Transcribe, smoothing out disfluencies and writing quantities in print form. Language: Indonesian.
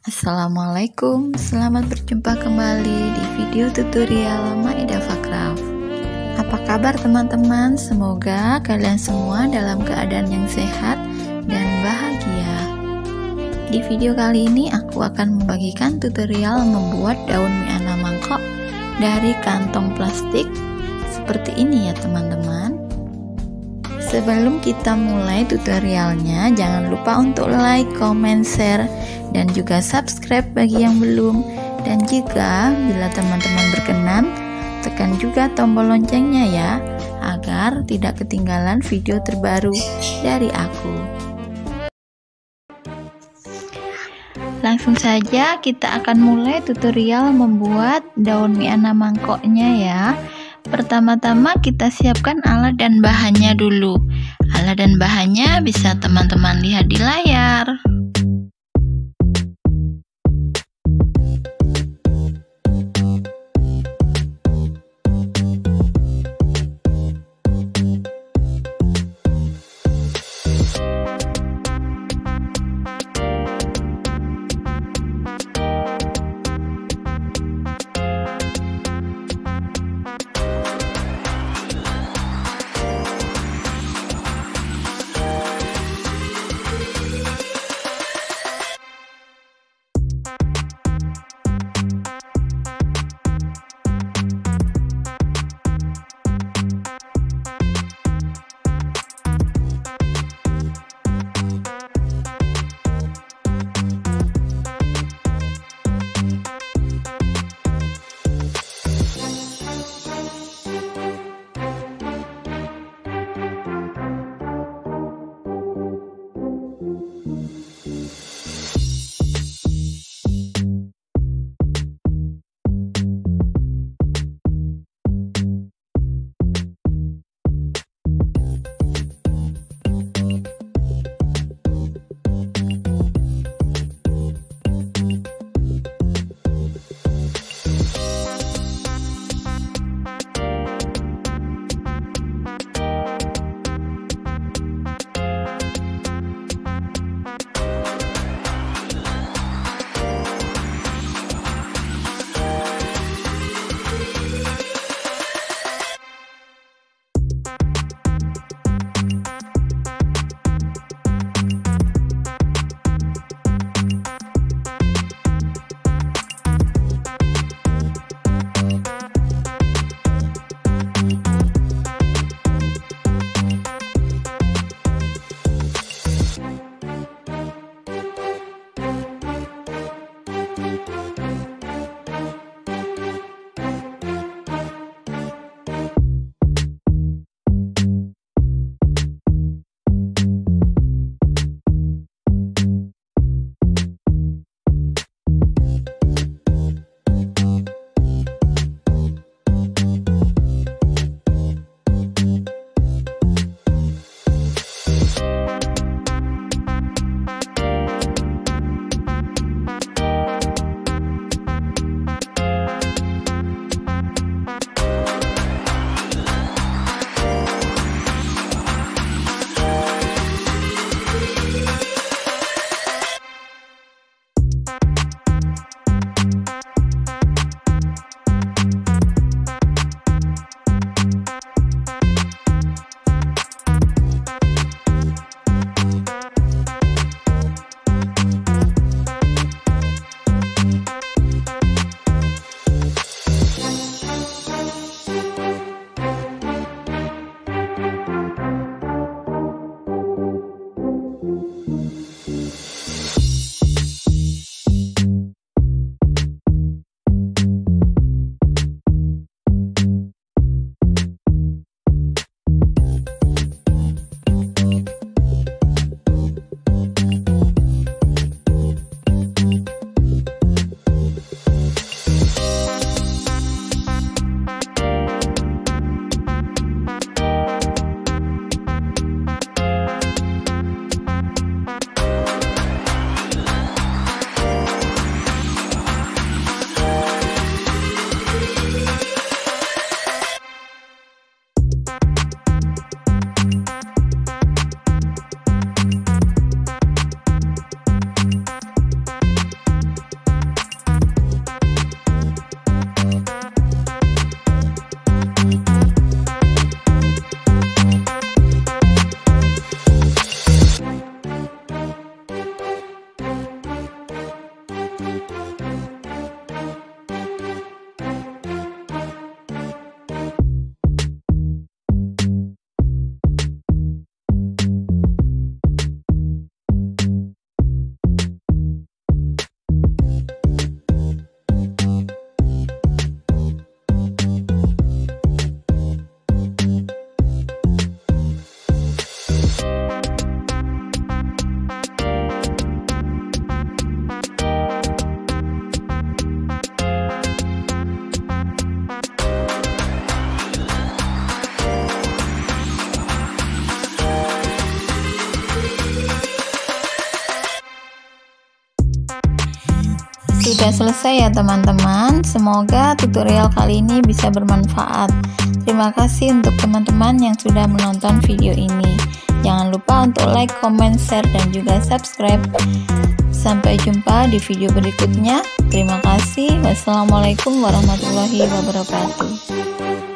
Assalamualaikum, selamat berjumpa kembali di video tutorial Maidah Fakraf. Apa kabar teman-teman? Semoga kalian semua dalam keadaan yang sehat dan bahagia. Di video kali ini aku akan membagikan tutorial membuat daun mie ana mangkok dari kantong plastik seperti ini ya teman-teman. Sebelum kita mulai tutorialnya, jangan lupa untuk like, comment, share, dan juga subscribe bagi yang belum. Dan jika bila teman-teman berkenan, tekan juga tombol loncengnya ya, agar tidak ketinggalan video terbaru dari aku. Langsung saja kita akan mulai tutorial membuat daun mie ana mangkoknya ya. Pertama-tama kita siapkan alat dan bahannya dulu. Alat dan bahannya bisa teman-teman lihat di layar. Sudah selesai ya teman-teman. Semoga tutorial kali ini bisa bermanfaat. Terima kasih untuk teman-teman yang sudah menonton video ini. Jangan lupa untuk like, comment, share, dan juga subscribe. Sampai jumpa di video berikutnya. Terima kasih. Wassalamualaikum warahmatullahi wabarakatuh.